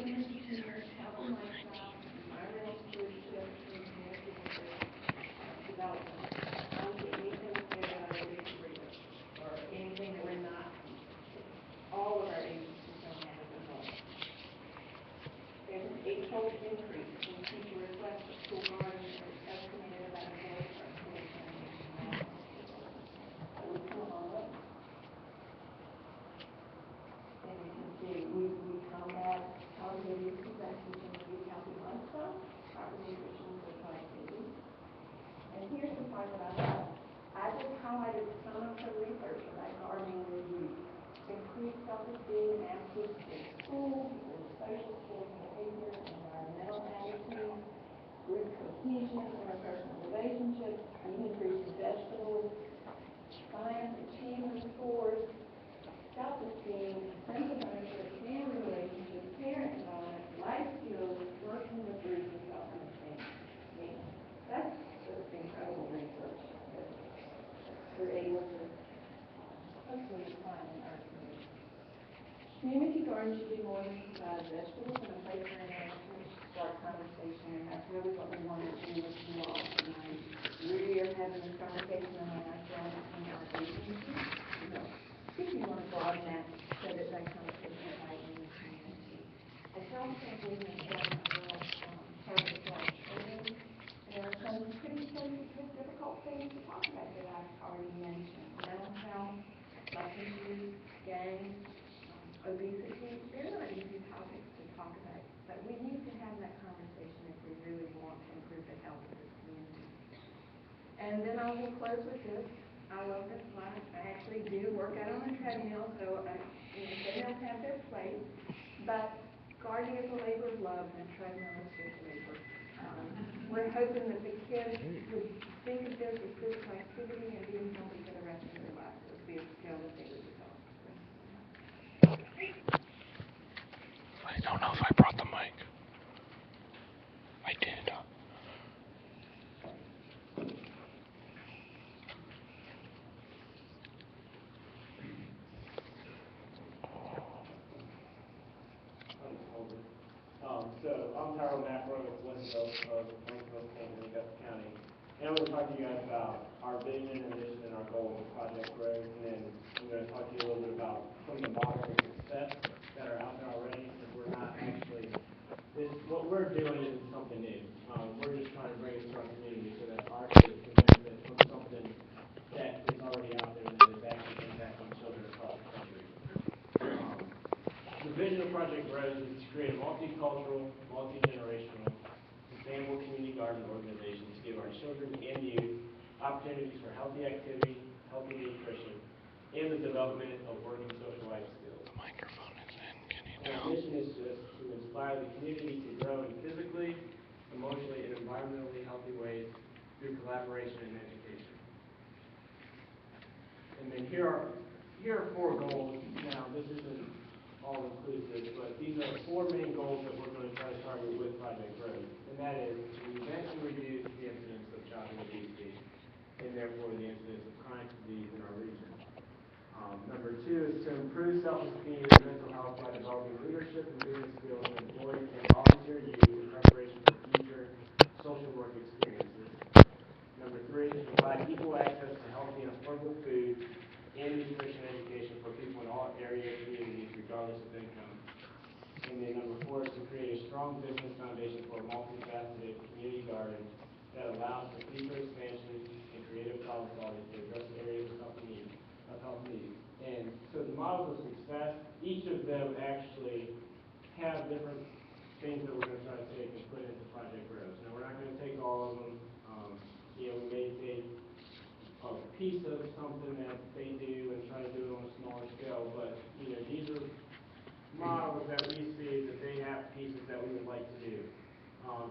environmental stewardship, and community development. I don't think anything was said that I disagree with, or anything that we're not, all of our agencies don't have as a whole. There's an eightfold increase in teacher requests for school gardens and estimated about a fourth for school examination. So we've come a long way. And you can see, we combat child abuse possessions and youth healthy lifestyle, proper nutrition, good activity. And here's the part that I love. I just highlighted some of the research about gardening review. Increased self-esteem and access to school, social skills and behavior, environmental attitudes, group cohesion, interpersonal relationships, increased vegetables, science achievement scores, self-esteem, sense of ownership, family relationships, parent involvement, life skills, working with groups, and self-understanding. That's just incredible research that we're able to hopefully find in our community. Community gardens should be more than provide vegetables and a place for interaction to start conversation, and that's really what we want to do with you all tonight. We are having this conversation among ourselves and our agencies. So, if you want to broaden that so that that conversation is right in the community. I don't think we have done a real service to our children. There are some pretty sensitive, difficult things to talk about that I've already mentioned. Mental health, substance use, gangs, obesity. They're not easy topics to talk about, but we need to have that conversation if we really want to improve the health of this community. And then I will close with this. I love this slide. I actually do work out on a treadmill, so treadmills have their place. But gardening is a labor of love, and a treadmill is just labor. We're hoping that the kids would think of this as physical activity and being healthy for the rest of their lives. It would be a skill that they would develop. I don't know if I brought the mic. I did. So I'm Tyrone Macro with Winslow of Plainfield, St. Augusta County. And I'm going to talk to you guys about our vision and mission and our goals of Project Growth. And then I'm going to talk to you a little bit about some of the models of success that are out there already, because we're not actually, what we're doing isn't something new. We're just trying to bring it to our community so that our kids can benefit from something that is already out there that is actually impacting children across the country. The vision of Project Growth is to create a multicultural, multi-generational, sustainable community garden organization to give our children and youth opportunities for healthy activity, healthy nutrition, and the development of working social life skills. The microphone is in. Can you Our tell? mission is to inspire the community to grow in physically, emotionally, and environmentally healthy ways through collaboration and education. And then here are 4 goals. Now, this isn't all inclusive, but these are 4 main goals that we're going to try to target with Project Growth. And that is to prevent and reduce the incidence of childhood obesity, and therefore the incidence of chronic disease in our region. Number 2 is to improve self-esteem and mental health by developing leadership and business skills to employ and volunteer youth in preparation for future social work experiences. Number 3 is to provide equal access to healthy and affordable food and nutrition education for people in all area communities, regardless of income. And then number 4 is to create a strong business foundation for a multifaceted community garden that allows for future expansion and creative problem solving to address areas of health needs. And so the models of success, each of them actually have different things that we're going to try to take and put into Project Growth. Now, we're not going to take all of them. We may take a piece of something that they do and try to do it on a smaller scale, but these are models that we see that they have pieces that we would like to do.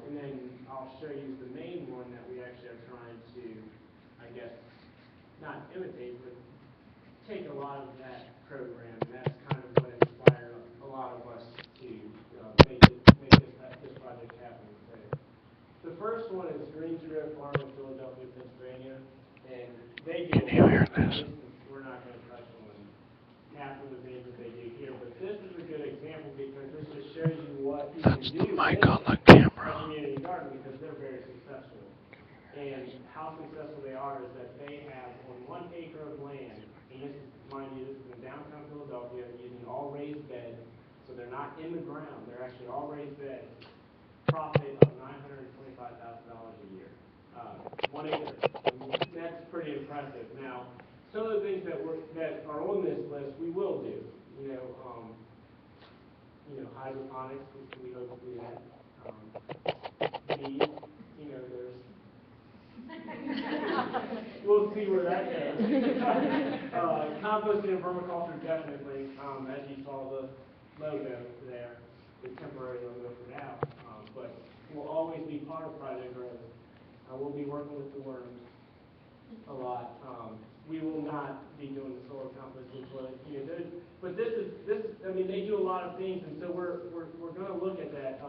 And then I'll show you the main one that we actually are trying to, I guess, not imitate, but take a lot of that program, and that's kind of what inspired a lot of us to make this project happen today. The first one is Greens Grove Farm in Philadelphia, Pennsylvania, and they do. Can you hear this? We're not going to touch on half of the things that they do here, but this is a good example because this just shows you what the do mic with on the a camera. community garden because they're very successful. And how successful they are is that they have on 1 acre of land, and this is, mind you, this is in downtown Philadelphia, using all raised beds, so they're not in the ground, they're actually all raised beds, profit of $925,000 a year. 1 acre. That's pretty impressive. Now, some of the things that are on this list, we will do. Hydroponics, we hope to do that. Bees, there's. We'll see where that goes. Composting and vermiculture, definitely. As you saw the logo there, the temporary logo for now, but will always be part of Project Growth. We'll be working with the worms a lot. We will not be doing the soil composting, but this is. I mean, they do a lot of things, and so we're going to look at that.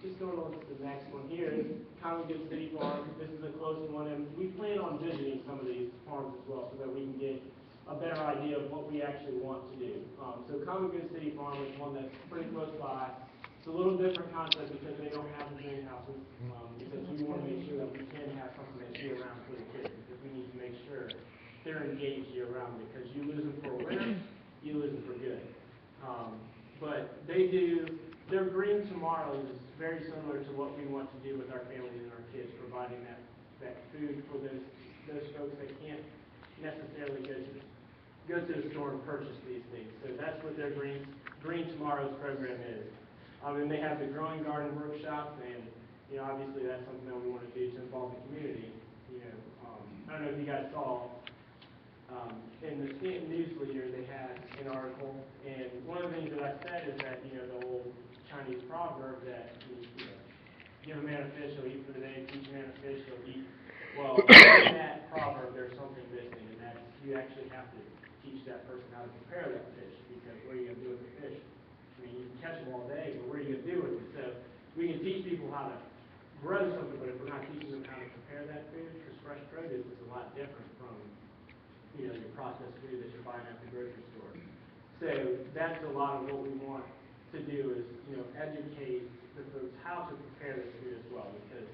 Just going on to the next one here is Common Good City Farm. This is a close one, and we plan on visiting some of these farms as well, so that we can get a better idea of what we actually want to do. So Common Good City Farm is one that's pretty close by. It's a little different concept because they don't have the greenhouses, because we want to make sure that we can have something that's year-round for the kids, because we need to make sure they're engaged year-round, because you lose them for a winter, you lose them for good. But they do, their Green Tomorrows is very similar to what we want to do with our families and our kids, providing that food for those folks that can't necessarily go to the store and purchase these things. So that's what their Green Tomorrows program is. And they have the Growing Garden workshops, and obviously that's something that we want to do to involve the community. I don't know if you guys saw in the Stanton News Leader they had an article, and one of the things that I said is that the old Chinese proverb that give a man a fish, he'll eat for the day, teach a man a fish, he'll eat. Well, in that proverb there's something missing, and that you actually have to teach that person how to prepare that fish, because what are you going to do with the fish? I mean, you can catch them all day, but what are you going to do with it? So we can teach people how to grow something, but if we're not teaching them how to prepare that food, because fresh produce is a lot different from your processed food that you're buying at the grocery store. So that's a lot of what we want to do is educate the folks how to prepare this food as well, because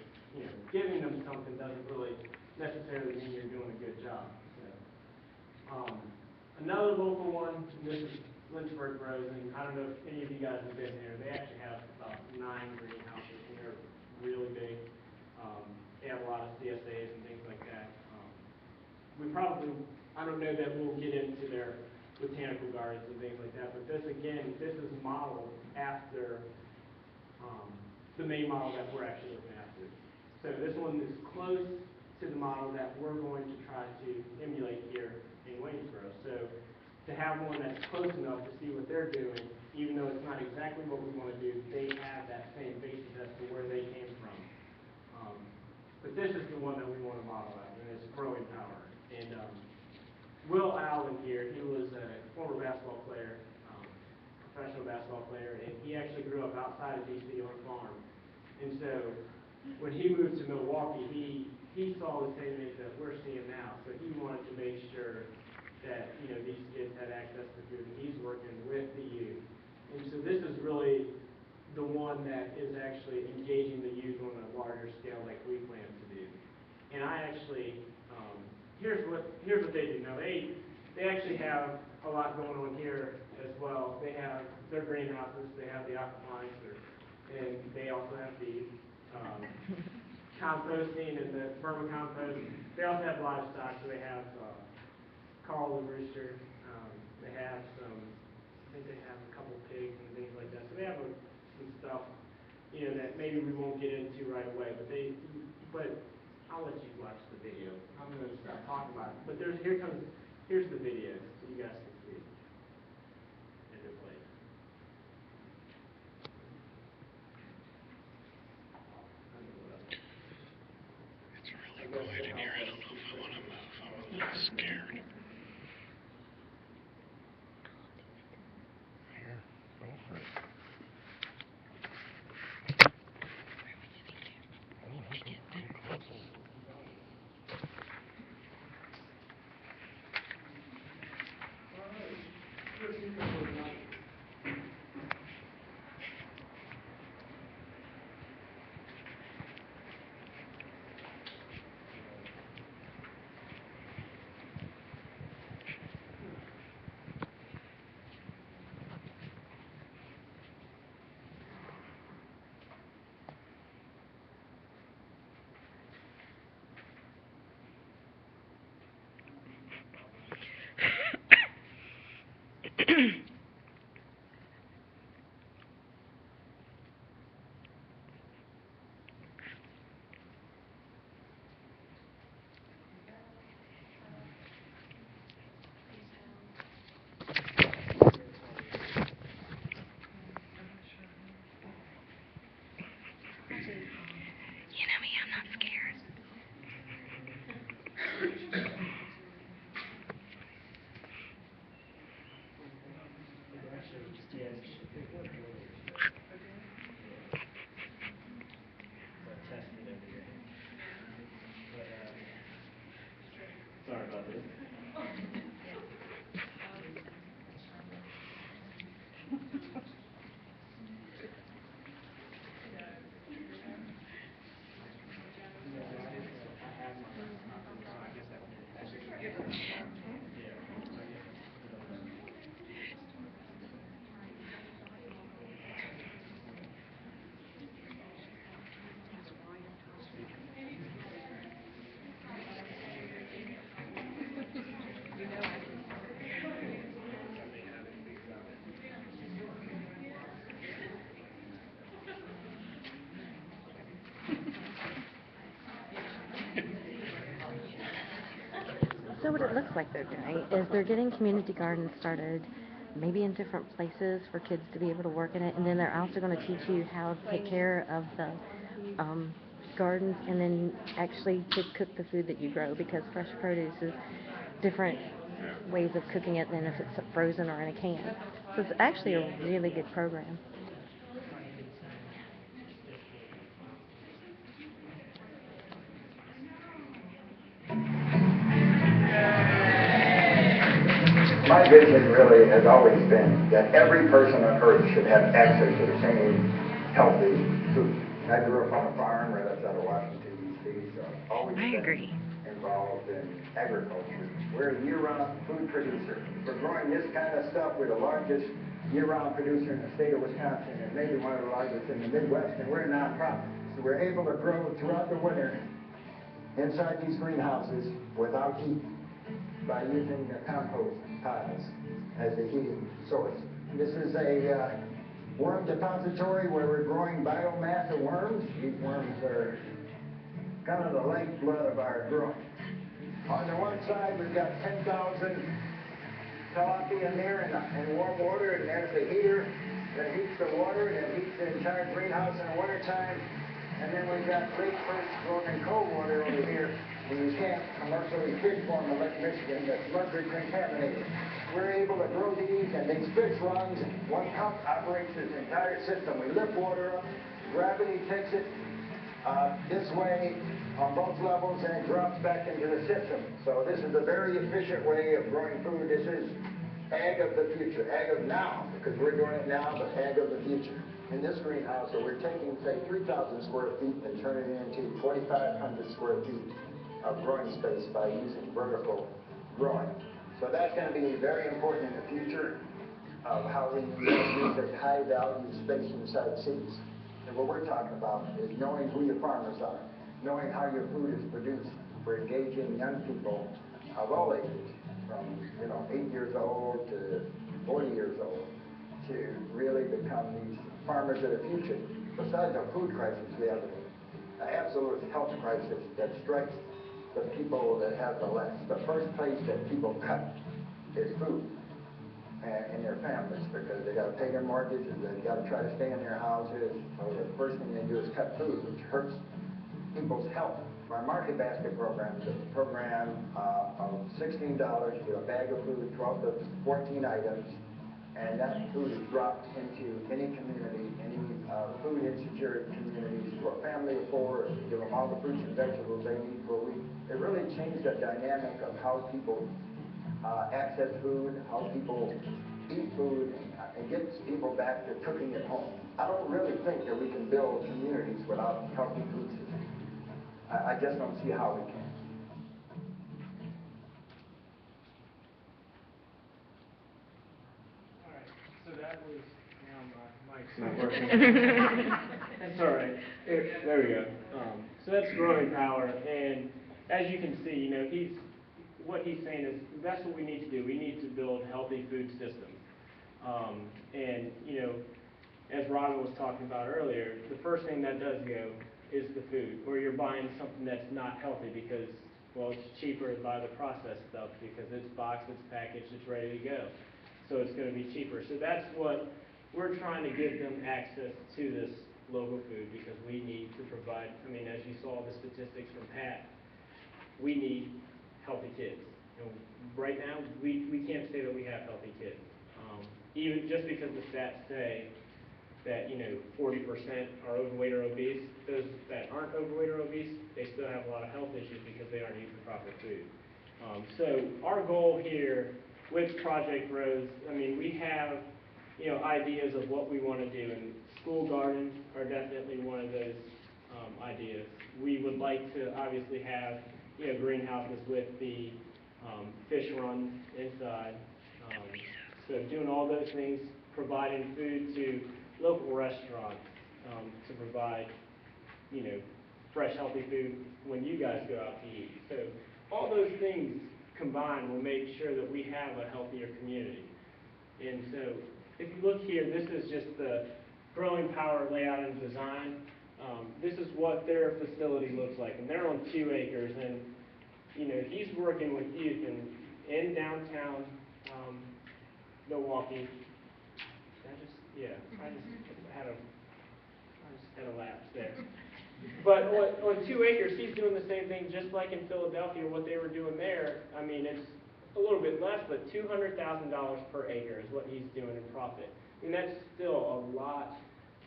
giving them something doesn't really necessarily mean you're doing a good job. So, another local one, this is Lynchburg Grows, and I don't know if any of you guys have been there. They actually have about 9 greenhouses, and they're really big. They have a lot of CSAs and things like that. I don't know that we'll get into their botanical gardens and things like that, but this is modeled after the main model that we're actually looking after. So this one is close to the model that we're going to try to emulate here in Waynesboro. So to have one that's close enough to see what they're doing, even though it's not exactly what we want to do, they have that same basis as to where they came from. But this is the one that we want to model out, and it's Growing Power. And Will Allen here, he was a former basketball player, professional basketball player, and he actually grew up outside of D.C. on a farm. And so when he moved to Milwaukee, he saw the same things that we're seeing now. So he wanted to make sure that these kids had access to food, and he's working with the youth. And so this is really the one that is actually engaging the youth on a larger scale like we plan to do. And I actually, here's what they do. Now they actually have a lot going on here as well. They have their greenhouses, they have the aquaponics, and they also have the composting and the vermicompost. They also have livestock, so they have Carl the rooster. They have I think they have a couple pigs and things like that. So they have some stuff, that maybe we won't get into right away. But I'll let you watch the video. I'm going to start talking about it. But here's the video, so you guys can see it. And it plays. It's really quiet in here. I don't know if I want to move. I'm a little scared. Here, go for it. Sorry about this. So what it looks like they're doing is they're getting community gardens started, maybe in different places for kids to be able to work in it, and then they're also going to teach you how to take care of the gardens and then actually to cook the food that you grow, because fresh produce is different ways of cooking it than if it's frozen or in a can. So it's actually a really good program. My vision really has always been that every person on earth should have access to the same healthy food. I grew up on a farm right outside of Washington, D.C., so I've always been involved in agriculture. We're a year-round food producer. We're growing this kind of stuff. We're the largest year-round producer in the state of Wisconsin and maybe one of the largest in the Midwest, and we're a nonprofit. So we're able to grow throughout the winter inside these greenhouses without heat by using the compost piles as the heating source. This is a worm depository where we're growing biomass of worms. These worms are kind of the lifeblood of our growing. On the one side, we've got 10,000 tilapia in there in warm water, and there's the heater that heats the water and it heats the entire greenhouse in the wintertime. And then we've got lake perch growing in cold water over here. And you can't commercially fish for them in Lake Michigan. That's mercury contaminated. We're able to grow these, and these fish runs. One pump operates this entire system. We lift water up, gravity takes it this way on both levels, and it drops back into the system. So this is a very efficient way of growing food. This is ag of the future, ag of now, because we're doing it now, but ag of the future. In this greenhouse, so we're taking, say, 3,000 square feet and turning it into 2,500 square feet of growing space by using vertical growing. So that's going to be very important in the future of how we use this high-value space inside cities. And what we're talking about is knowing who your farmers are, knowing how your food is produced. We're engaging young people of all ages, from 8 years old to 40 years old, to really become these farmers of the future. Besides a food crisis, we have an absolute health crisis that strikes the people that have the less. The first place that people cut is food and their families, because they got to pay their mortgages, they got to try to stay in their houses. So the first thing they do is cut food, which hurts people's health. Our Market Basket program is a program of $16 for a bag of food, 12 to 14 items, and that food is dropped into any community, any food insecure communities, to a family of 4, and give them all the fruits and vegetables they need for a week. It really changed the dynamic of how people access food, how people eat food, and gets people back to cooking at home. I don't really think that we can build communities without healthy food systems. I just don't see how we can. All right, so that was, now my mic's not working. That's all right. There we go. So that's growing power, and as you can see, what he's saying is that's what we need to do. We need to build healthy food systems. And as Robin was talking about earlier, the first thing that does go is the food, or you're buying something that's not healthy because, well, it's cheaper to buy the processed stuff because it's boxed, it's packaged, it's ready to go. So it's going to be cheaper. So that's what we're trying to give them access to this local food, because we need to provide, as you saw the statistics from Pat, we need healthy kids. Right now, we can't say that we have healthy kids. Even just because the stats say that 40% are overweight or obese, those that aren't overweight or obese, they still have a lot of health issues because they aren't eating the proper food. So our goal here with Project Rose, I mean, we have, ideas of what we want to do, and school gardens are definitely one of those ideas. We would like to obviously have, greenhouses with the fish runs inside. So doing all those things, providing food to local restaurants to provide, fresh, healthy food when you guys go out to eat. So all those things combined will make sure that we have a healthier community. And so if you look here, this is just the Growing Power layout and design. This is what their facility looks like, and they're on 2 acres. And he's working with youth in downtown Milwaukee. I just had a lapse there. But on 2 acres, he's doing the same thing just like in Philadelphia, what they were doing there. I mean, it's a little bit less, but $200,000 per acre is what he's doing in profit. And that's still a lot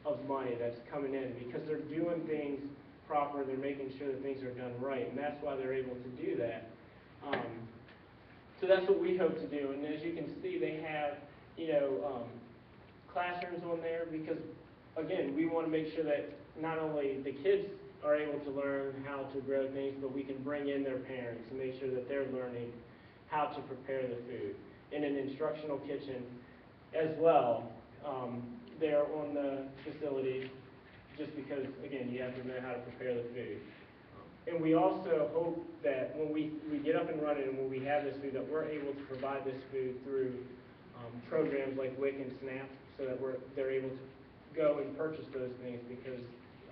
of money that's coming in because they're doing things proper, they're making sure that things are done right, and that's why they're able to do that. So that's what we hope to do. And as you can see, they have, classrooms on there because, again, we want to make sure that not only the kids are able to learn how to grow things, but we can bring in their parents and make sure that they're learning how to prepare the food. In an instructional kitchen as well, there on the facility, just because, again, you have to know how to prepare the food. And we also hope that when we get up and running and when we have this food, that we're able to provide this food through programs like WIC and SNAP, so that they're able to go and purchase those things, because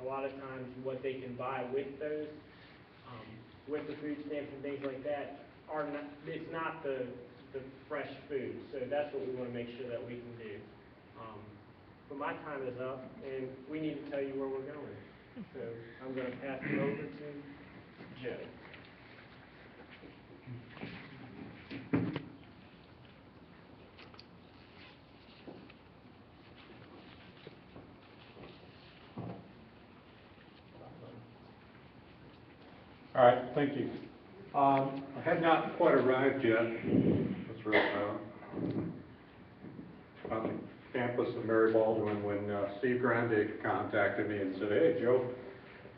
a lot of times what they can buy with those, with the food stamps and things like that, it's not the fresh food. So that's what we want to make sure that we can do. But my time is up, and we need to tell you where we're going. So I'm going to pass it over to Joe. All right, thank you. I have not quite arrived yet. That's real on the campus of Mary Baldwin when Steve Grande contacted me and said, "Hey, Joe,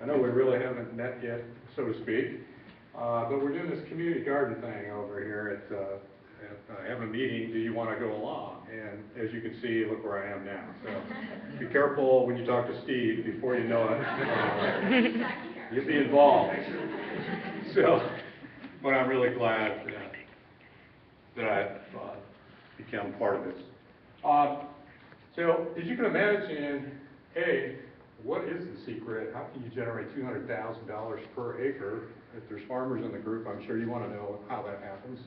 I know we really haven't met yet, so to speak, but we're doing this community garden thing over here at having a meeting. Do you want to go along?" And as you can see, look where I am now. So be careful when you talk to Steve. Before you know it, you'll be involved. So, but I'm really glad that I've become part of this. So, as you can imagine, hey, what is the secret? How can you generate $200,000 per acre? If there's farmers in the group, I'm sure you want to know how that happens.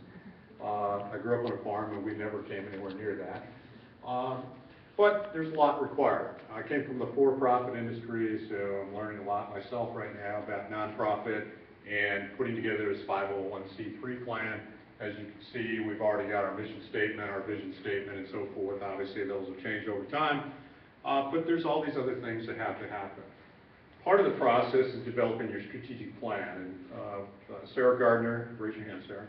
I grew up on a farm and we never came anywhere near that. But there's a lot required. I came from the for-profit industry, so I'm learning a lot myself right now about nonprofit and putting together this 501c3 plan. As you can see, we've already got our mission statement, our vision statement, and so forth. Obviously, those will change over time. But there's all these other things that have to happen. Part of the process is developing your strategic plan. And Sarah Gardner, raise your hand, Sarah,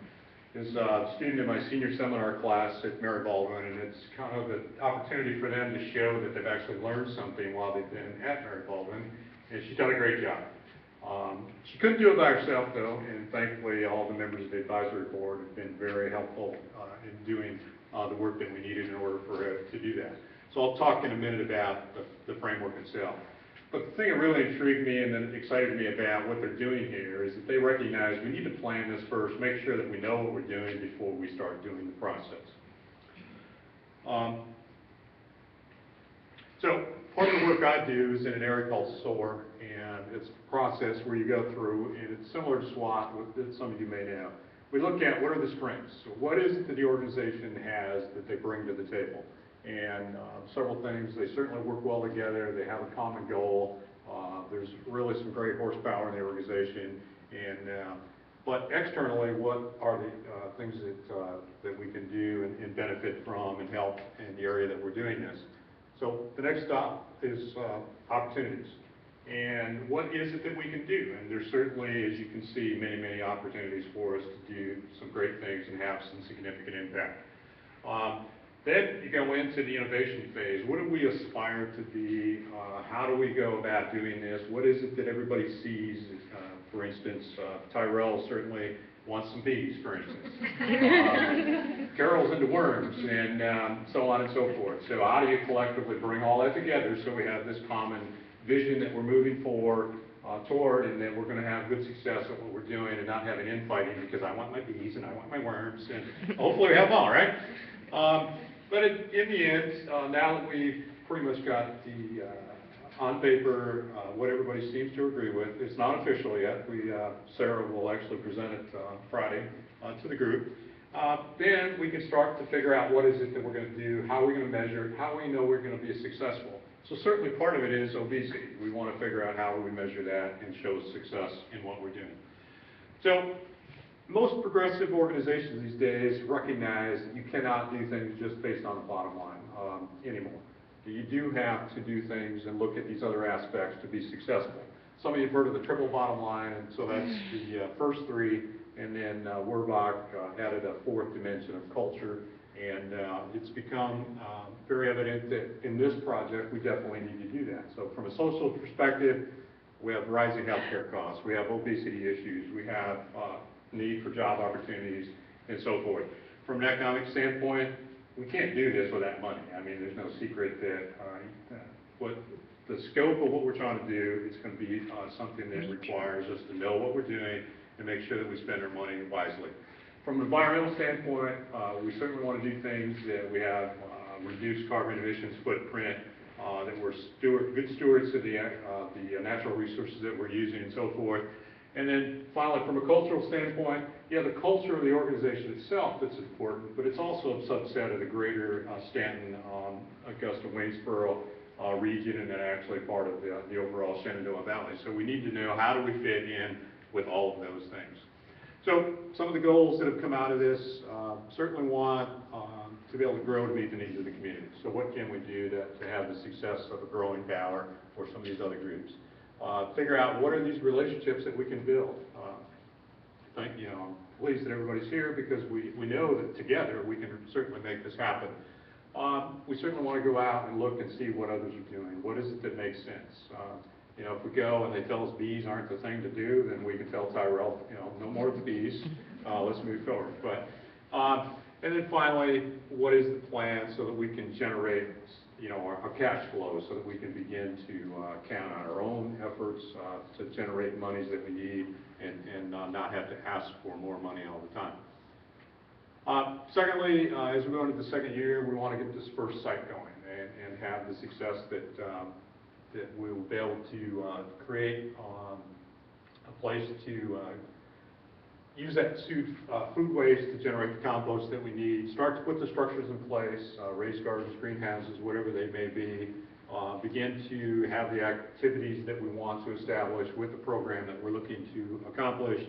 is a student in my senior seminar class at Mary Baldwin, and it's kind of the opportunity for them to show that they've actually learned something while they've been at Mary Baldwin, and she's done a great job. She couldn't do it by herself, though, and thankfully all the members of the advisory board have been very helpful in doing the work that we needed in order for her to do that. So I'll talk in a minute about the framework itself. But the thing that really intrigued me and then excited me about what they're doing here is that they recognize we need to plan this first, make sure that we know what we're doing before we start doing the process. So part of the work I do is in an area called SOAR, and it's a process where you go through, and it's similar to SWOT, that some of you may know. We look at what are the strengths. So what is it that the organization has that they bring to the table? And several things. They certainly work well together. They have a common goal. There's really some great horsepower in the organization. But externally, what are the things that we can do and benefit from and help in the area that we're doing this? So the next stop is opportunities. And what is it that we can do? And there's certainly, as you can see, many, many opportunities for us to do some some great things and have some significant impact. Then you go into the innovation phase. What do we aspire to be? How do we go about doing this? What is it that everybody sees? For instance, Tyrell certainly wants some bees, for instance. Carol's into worms, and so on and so forth. So how do you collectively bring all that together so we have this common vision that we're moving forward toward, and that we're going to have good success at what we're doing and not having infighting because I want my bees and I want my worms, and hopefully we have them all, right? But in the end, now that we've pretty much got the, on paper, what everybody seems to agree with, it's not official yet. Sarah will actually present it Friday to the group. Then we can start to figure out what is it that we're going to do, how are we going to measure it, how we know we're going to be successful. So certainly part of it is obesity. We want to figure out how we measure that and show success in what we're doing. So most progressive organizations these days recognize that you cannot do things just based on the bottom line anymore. You do have to do things and look at these other aspects to be successful. Some of you have heard of the triple bottom line, and so that's the first three, and then Werbach added a fourth dimension of culture, and it's become very evident that in this project we definitely need to do that. So from a social perspective, we have rising healthcare costs, we have obesity issues, we have need for job opportunities, and so forth. From an economic standpoint, we can't do this without money. I mean, there's no secret that what the scope of what we're trying to do, it's going to be something that requires us to know what we're doing and make sure that we spend our money wisely. From an environmental standpoint, we certainly want to do things that we have reduced carbon emissions footprint, that we're good stewards of the natural resources that we're using, and so forth. And then finally, from a cultural standpoint, yeah, the culture of the organization itself that's important, but it's also a subset of the greater Stanton, Augusta, Waynesboro region, and then actually part of the overall Shenandoah Valley. So we need to know how do we fit in with all of those things. So some of the goals that have come out of this certainly want to be able to grow to meet the needs of the community. So what can we do to have the success of a growing Bauer or some of these other groups? Figure out what are these relationships that we can build. I'm pleased that everybody's here because we know that together we can certainly make this happen. We certainly want to go out and look and see what others are doing. What is it that makes sense? If we go and they tell us bees aren't the thing to do, then we can tell Tyrell, no more of the bees. Let's move forward. But and then finally, what is the plan so that we can generate our cash flow so that we can begin to count on our own efforts to generate monies that we need and not have to ask for more money all the time. Secondly, as we go into the second year, we want to get this first site going and have the success that we will be able to create a place to use that food waste to generate the compost that we need, start to put the structures in place, raised gardens, greenhouses, whatever they may be, begin to have the activities that we want to establish with the program that we're looking to accomplish,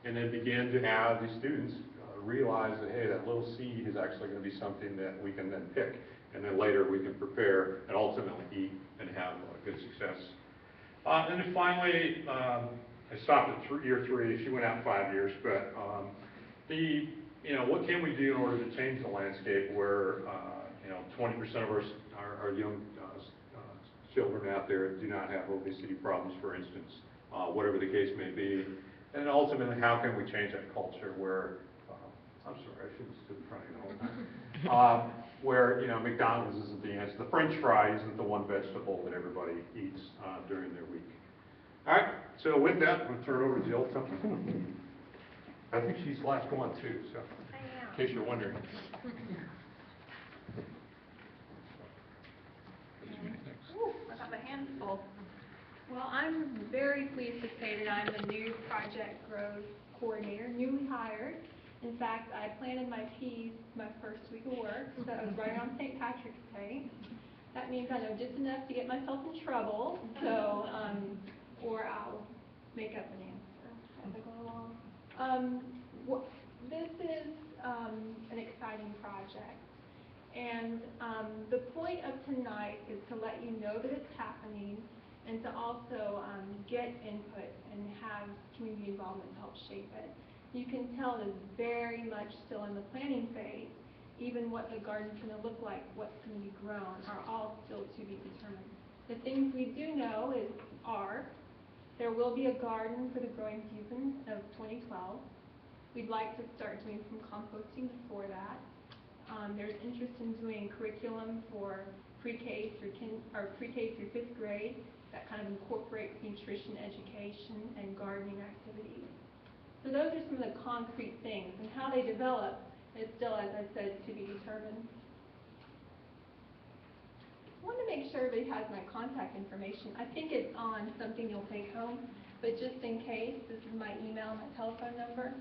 and then begin to have the students realize that, hey, that little seed is actually going to be something that we can then pick, and then later we can prepare and ultimately eat and have good success. And then finally, I stopped at year 3. She went out 5 years, but what can we do in order to change the landscape where 20% of our young children out there do not have obesity problems, for instance, whatever the case may be, and ultimately how can we change that culture where I'm sorry, I shouldn't have stood in front of you the whole time. Where McDonald's isn't the answer, the French fry isn't the one vegetable that everybody eats during their week. All right, so with that, I'm going to turn it over to Jill. I think she's the last one too, so in case you're wondering. Ooh, I got my hands full. Well, I'm very pleased to say that I'm the new project growth coordinator, newly hired. In fact, I planted my peas my first week of work, so it was right on St. Patrick's Day. That means I know just enough to get myself in trouble, so, or I'll make up an answer as I go along. This is an exciting project, and the point of tonight is to let you know that it's happening and to also get input and have community involvement to help shape it. You can tell it is very much still in the planning phase. Even what the garden's going to look like, what's going to be grown, are all still to be determined. The things we do know are there will be a garden for the growing season of 2012. We'd like to start doing some composting before that. There's interest in doing curriculum for pre-K through pre-K through 5th grade that kind of incorporates nutrition education and gardening activities. So those are some of the concrete things, and how they develop is still, as I said, to be determined. I want to make sure everybody has my contact information. I think it's on something you'll take home, but just in case, this is my email, my telephone number.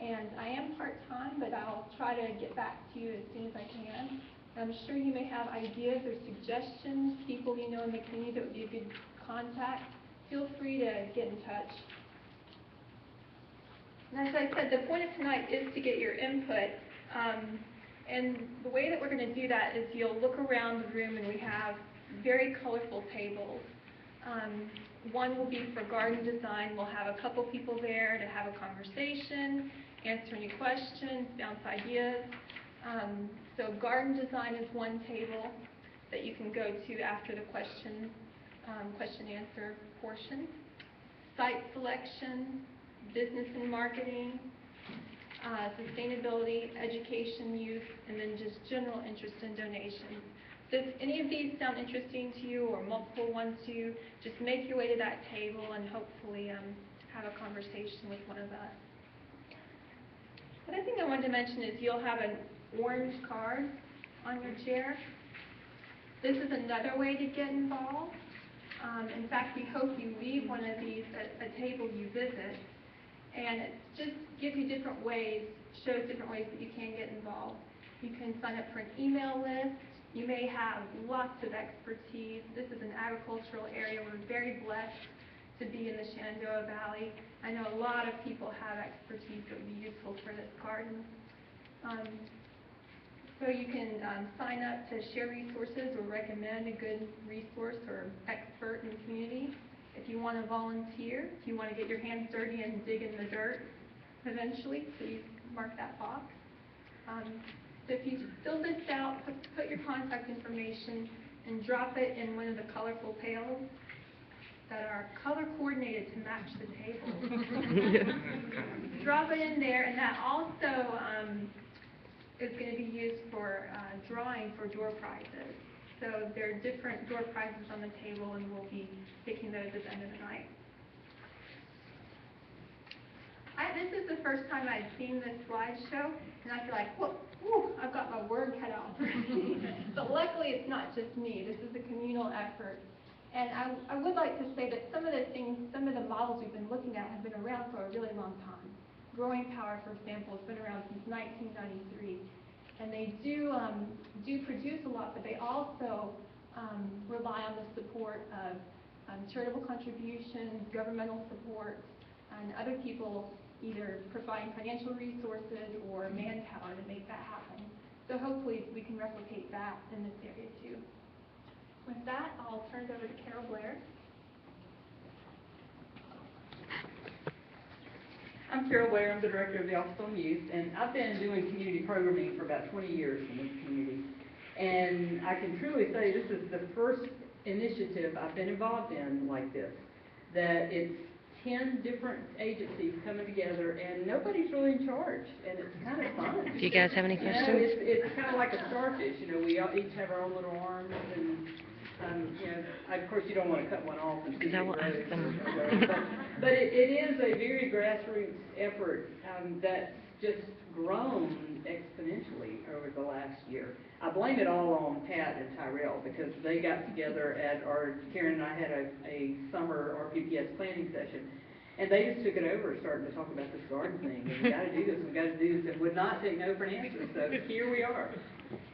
And I am part-time, but I'll try to get back to you as soon as I can. I'm sure you may have ideas or suggestions, people you know in the community that would be a good contact. Feel free to get in touch. And as I said, the point of tonight is to get your input. And the way that we're going to do that is you'll look around the room and we have very colorful tables. One will be for garden design. We'll have a couple people there to have a conversation, answer any questions, bounce ideas. So garden design is one table that you can go to after the question answer portion. Site selection, business and marketing, sustainability, education, youth, and then just general interest in donations. So if any of these sound interesting to you or multiple ones to you, just make your way to that table and hopefully have a conversation with one of us. The other thing I wanted to mention is you'll have an orange card on your chair. This is another way to get involved. In fact, we hope you leave one of these at a table you visit, and it just gives you different ways, shows different ways that you can get involved. You can sign up for an email list. You may have lots of expertise. This is an agricultural area. We're very blessed to be in the Shenandoah Valley. I know a lot of people have expertise that would be useful for this garden. So you can sign up to share resources or recommend a good resource or expert in the community. If you want to volunteer, if you want to get your hands dirty and dig in the dirt eventually, please mark that box. So if you fill this out, put your contact information and drop it in one of the colorful pails that are color coordinated to match the table. Drop it in there, and that also is going to be used for drawing for door prizes. So there are different door prizes on the table, and we'll be picking those at the end of the night. This is the first time I've seen this slideshow, and I feel like, whoa, I've got my work cut out for me. But luckily, it's not just me. This is a communal effort. And I would like to say that some of the models we've been looking at have been around for a really long time. Growing Power, for example, has been around since 1993. And they do produce a lot, but they also rely on the support of charitable contributions, governmental support, and other people either providing financial resources or manpower to make that happen. So hopefully we can replicate that in this area too. With that, I'll turn it over to Carol Blair. I'm Carol Blair. I'm the director of the Office on Youth, and I've been doing community programming for about 20 years in this community. And I can truly say this is the first initiative I've been involved in like this, that it's 10 different agencies coming together, and nobody's really in charge, and it's kind of fun. Do you guys have any questions? You know, it's kind of like a starfish. You know, we all each have our own little arms, and you know, of course, you don't want to cut one off and see it grow. But it is a very grassroots effort that's just grown exponentially over the last year. I blame it all on Pat and Tyrell because they got together at Karen and I had a summer RPPS planning session, and they just took it over and started to talk about this garden thing. And we got to do this, we got to do this, and would not take no for an answer. So here we are.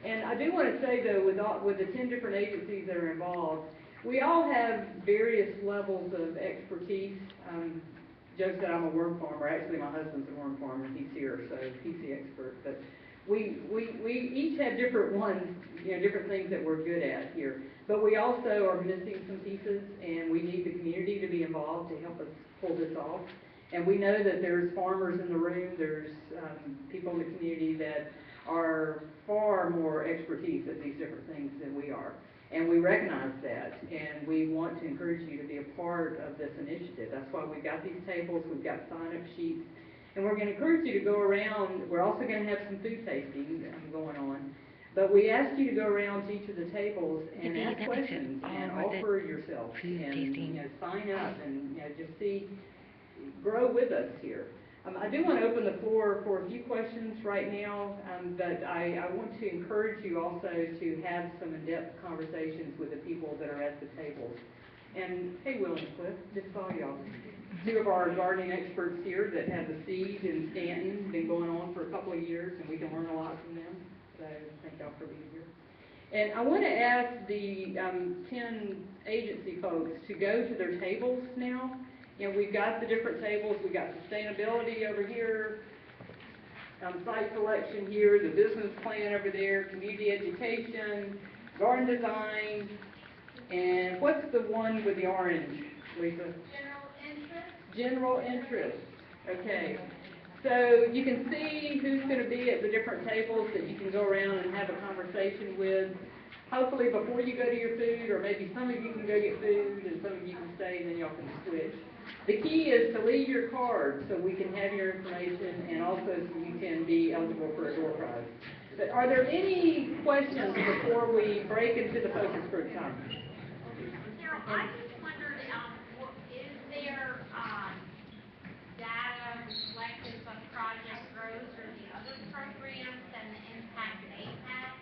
And I do want to say though, with the 10 different agencies that are involved, we all have various levels of expertise. Joe said I'm a worm farmer. Actually, my husband's a worm farmer. He's here, so he's the expert. But we each have different ones, you know, different things that we're good at here. But we also are missing some pieces, and we need the community to be involved to help us pull this off. And we know that there's farmers in the room, there's people in the community that are far more expertise at these different things than we are. And we recognize that, and we want to encourage you to be a part of this initiative. That's why we've got these tables, we've got sign-up sheets, and we're going to encourage you to go around. We're also going to have some food tasting going on. But we ask you to go around to each of the tables and ask questions and offer yourself and, you know, sign up and, you know, just grow with us here. I do want to open the floor for a few questions right now, but I want to encourage you also to have some in-depth conversations with the people that are at the tables. And hey, Will and Cliff, just saw y'all. Two of our gardening experts here that have the seed in Stanton, been going on for a couple of years, and we can learn a lot from them. So thank y'all for being here. And I want to ask the 10 agency folks to go to their tables now. You know, we've got the different tables. We've got sustainability over here, site selection here, the business plan over there, community education, garden design, and what's the one with the orange, Lisa? General interest. General interest. Okay. So you can see who's going to be at the different tables that you can go around and have a conversation with. Hopefully before you go to your food, or maybe some of you can go get food and some of you can stay and then y'all can switch. The key is to leave your card so we can have your information and also so you can be eligible for a door prize. But are there any questions before we break into the focus group time? Carol, I just wondered, is there data reflective of Project Growth or the other programs and the impact they have?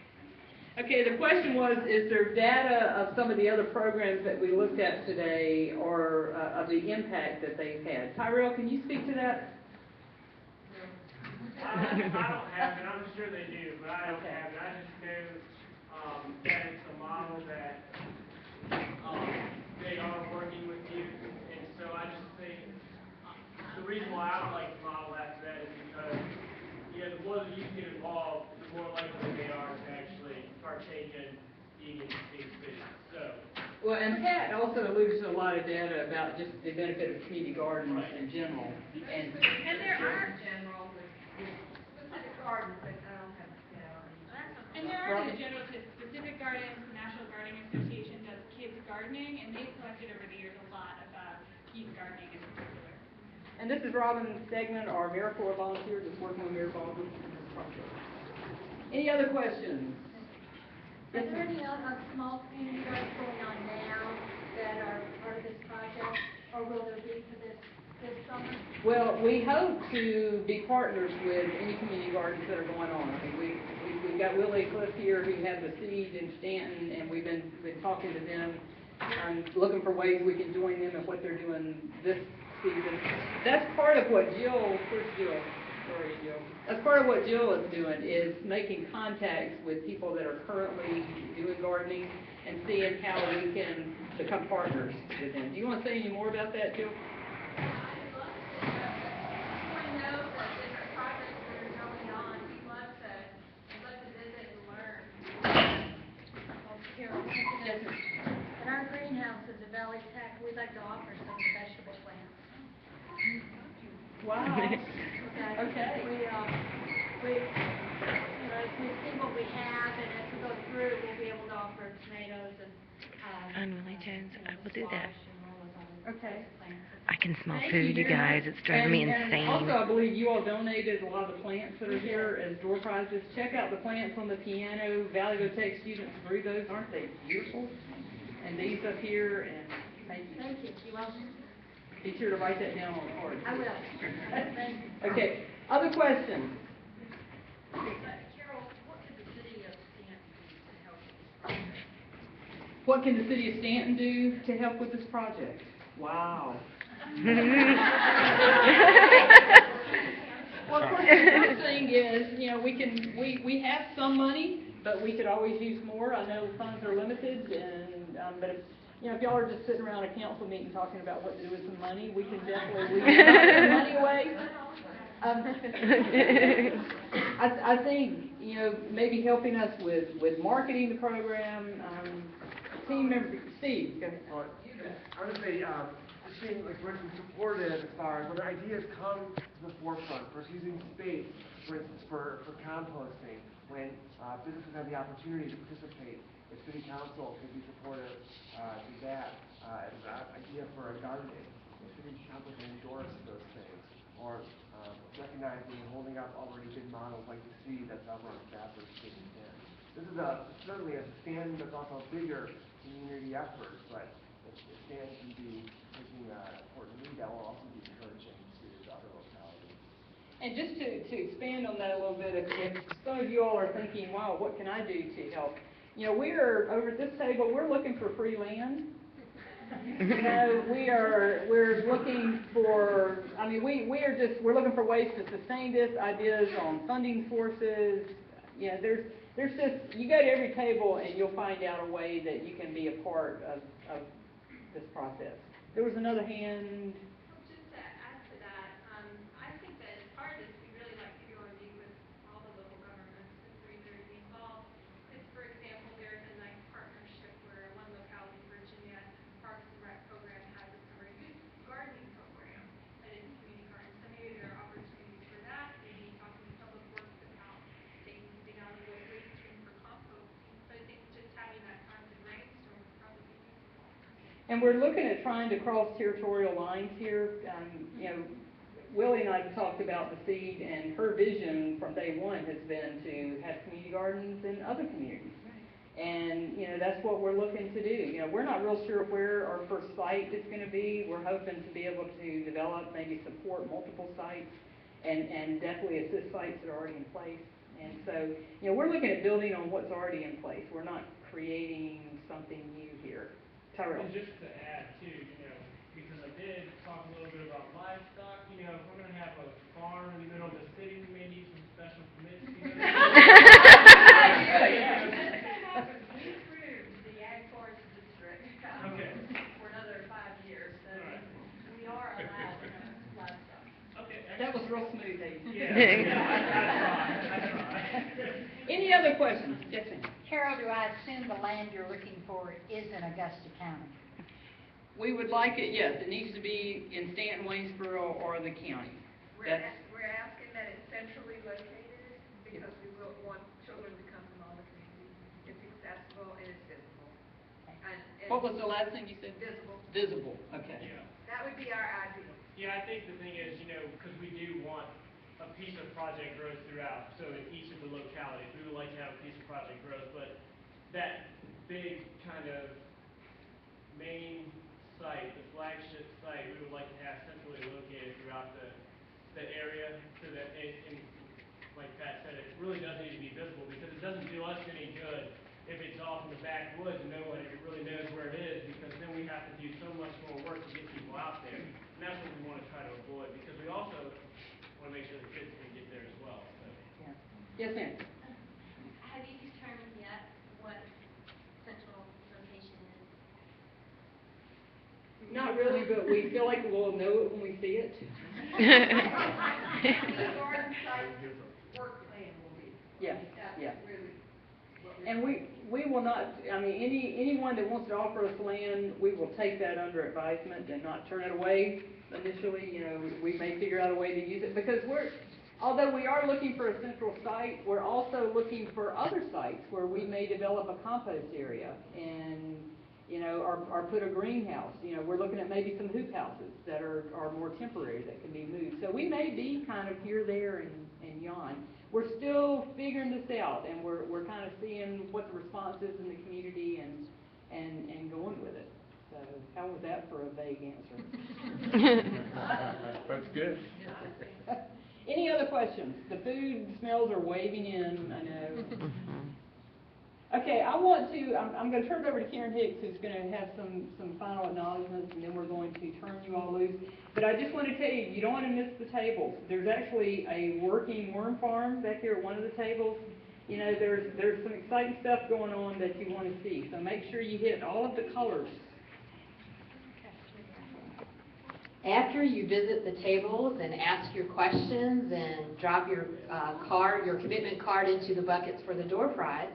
Okay, the question was, is there data of some of the other programs that we looked at today or of the impact that they've had? Tyrell, can you speak to that? I don't have it, I'm sure they do, but I don't have it. I just know that it's a model that they are working with you, and so I just think the reason why I don't like the model after that is because, you know, the more that you get involved, the more likely they are to actually partake in eating these foods. So. Well, and Pat also alludes to a lot of data about just the benefit of community gardens in general. And there are general specific gardens that I don't have, you know. And there are the general specific gardens. The National Gardening Association does kids gardening, and they've collected over the years a lot about kids gardening in particular. And this is Robin Stegman, our AmeriCorps volunteer, just working with AmeriCorps in this project. Any other questions? Are there any other small community gardens going on now that are part of this project, or will there be for this summer? Well, we hope to be partners with any community gardens that are going on. I mean, we've got Willie Cliff here who have the seed in Stanton, and we've been talking to them, looking for ways we can join them in what they're doing this season. That's part of what Jill, where's Jill? Sorry, Jill. That's part of what Jill is doing, is making contacts with people that are currently doing gardening and seeing how we can become partners with them. Do you want to say any more about that, Jill? In our greenhouses at Valley Tech, we'd like to offer some vegetable plants. Wow. Okay. We, you know, as we see what we have, and as we go through, we'll be able to offer tomatoes and, I'm Willie Jones. I will do that. Okay. I can smell Thank food, you very guys. much. It's driving me And insane. also, I believe you all donated a lot of the plants that are here as door prizes. Check out the plants on the piano. Valley Go Tech students grew those. Aren't they beautiful? And these up here, and thank you. thank you. You're welcome. Be sure to write that down on the card. I will. Thank you. Okay, other questions? Carol, what could the city of Stanton do to help? What can the city of Stanton do to help with this project? Wow. Well, of course, the first thing is, you know, we have some money, but we could always use more. I know funds are limited, and but if, you know, if y'all are just sitting around a council meeting talking about what to do with some money, we can definitely leave some money away. I think, you know, maybe helping us with marketing the program. Team member Steve, go ahead. I would say, being, like, for instance, supportive as far as when ideas come to the forefront, for using space, for instance, for composting, when businesses have the opportunity to participate, if city council could be supportive to that as an idea for a gardening, if city council can endorse those things, or recognizing and holding up already good models like the seed that Belmont Stafford taking in. This is certainly a stand that's also a bigger community effort, but if stand can be taking an important lead, that will also be encouraging to the other localities. And just to expand on that a little bit, if some of you all are thinking, wow, what can I do to help? You know, we're, over at this table, we're looking for free land. You know, we're looking for, I mean, we're looking for ways to sustain this, ideas on funding sources. You know, there's just, you go to every table and you'll find out a way that you can be a part of this process. There was another hand. Just to add to that, I think that as part of this, we really like to go and meet with all the local governments and be involved. Because, for example, there's a nice partnership where one locality, Virginia Parks and Rec program, has a summer youth gardening program that is community gardens. So maybe there are opportunities for that. Maybe talking to Public Works about taking something out of the waste stream for composting. So I think just having that kind of brainstorm would probably be useful. And we're looking at trying to cross territorial lines here. You know, Willie and I talked about the seed, and her vision from day one has been to have community gardens in other communities. And, you know, that's what we're looking to do. You know, we're not real sure where our first site is going to be. We're hoping to be able to develop, maybe support multiple sites, and definitely assist sites that are already in place. And so, you know, we're looking at building on what's already in place. We're not creating something new here. Tyrell. And just to add too, you know, because I did talk a little bit about livestock, you know, if we're gonna have a farm in the middle of the city, we may need some special permits. You know? We approved the Ag Forest District Okay. for another 5 years, so All right. we are allowed livestock. Okay. That was real smooth, Dave. Yeah, I tried. Any other questions? Yes, ma'am. Carol, do I assume the land you're looking for is in Augusta County? We would like it, yes, it needs to be in Stanton, Waynesboro, or the county. We're asking that it's centrally located because we will want children to come from all the communities. It's accessible and it's visible. And What was the last thing you said? visible. Visible, okay. Yeah. That would be our ideal. Yeah, I think the thing is, you know, because we do want a piece of project growth throughout, so in each of the localities, we would like to have a piece of project growth, but that big kind of main site, the flagship site, we would like to have centrally located throughout the area, so that and like Pat said, it really does need to be visible, because it doesn't do us any good if it's off in the backwoods and nobody really knows where it is, because then we have to do so much more work to get people out there. And that's what we want to try to avoid, because we also want to make sure the kids can get there as well. So. Yeah. Yes, ma'am. Have you determined yet what central location is? Not really, but we feel like we'll know it when we see it. The garden site work plan will be. Yeah, That's yeah. really what we're. And we will not, I mean, anyone that wants to offer us land, we will take that under advisement and not turn it away initially. You know, we may figure out a way to use it, because although we are looking for a central site, we're also looking for other sites where we may develop a compost area and, you know, or put a greenhouse. You know, we're looking at maybe some hoop houses that are more temporary that can be moved. So we may be kind of here, there, and yon. We're still figuring this out, and we're kind of seeing what the response is in the community and going with it. So how was that for a vague answer? That's good. Any other questions? The food smells are waving in, I know. Okay, I'm going to turn it over to Karen Hicks, who's going to have some final acknowledgments, and then we're going to turn you all loose. But I just want to tell you, you don't want to miss the tables. There's actually a working worm farm back here at one of the tables. You know, there's some exciting stuff going on that you want to see. So make sure you hit all of the colors. After you visit the tables and ask your questions and drop your your commitment card into the buckets for the door prize,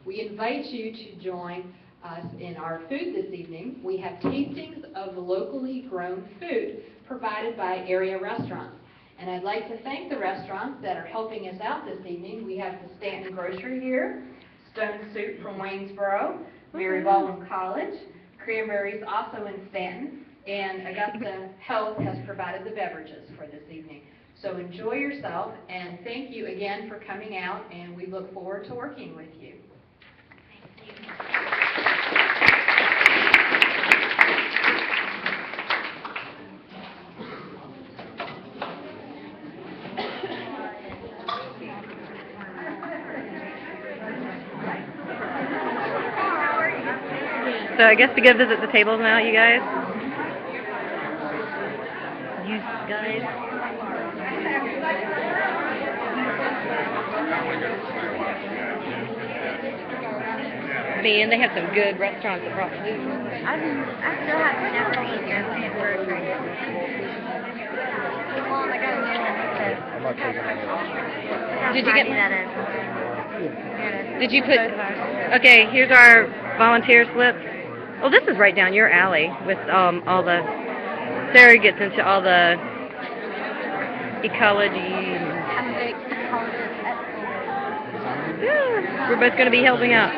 we invite you to join us in our food this evening. We have tastings of locally grown food provided by area restaurants. And I'd like to thank the restaurants that are helping us out this evening. We have the Stanton Grocery here, Stone Soup from Waynesboro, Mary Baldwin College, Cranberries also in Stanton, and Augusta Health has provided the beverages for this evening. So enjoy yourself, and thank you again for coming out, and we look forward to working with you. So I guess to go visit the tables now, you guys. You guys. Man, they have some good restaurants that brought food. I still haven't never eaten your grocery. Mom, I got a new one. Did you get that in? Did you put? Okay, here's our volunteer slip. Well, this is right down your alley with all the. Sarah gets into all the ecology. I'm a big ecologist at school. Yeah, we're both going to be helping out.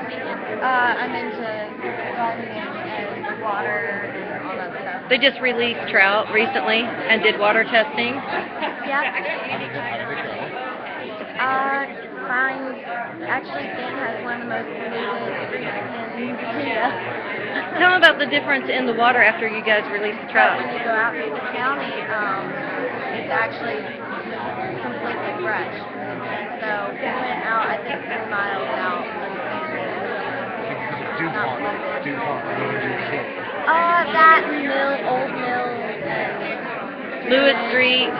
I'm into gardening and water and all that stuff. They just released trout recently and did water testing. Yep. Fine. Actually, Stanton has one of the most polluted in Virginia. Tell them about the difference in the water after you guys released the trout. When you go out to the county, it's actually completely fresh. And so we went out, I think 3 miles out. That mill, old mill, and Lewis Street.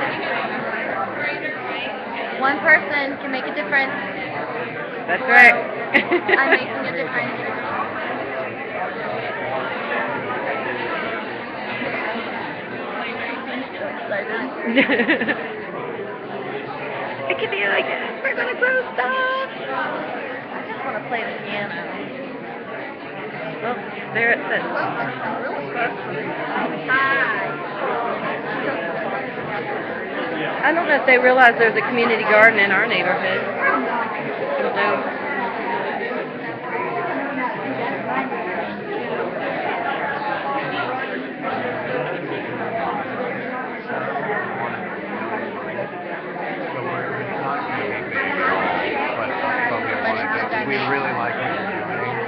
one person can make a difference. That's right. I'm making a difference. It could be like, we're gonna grow stuff. I just want to play the piano. Well, there it says. I don't know if they realize there's a community garden in our neighborhood. I don't know. We really like what you're doing.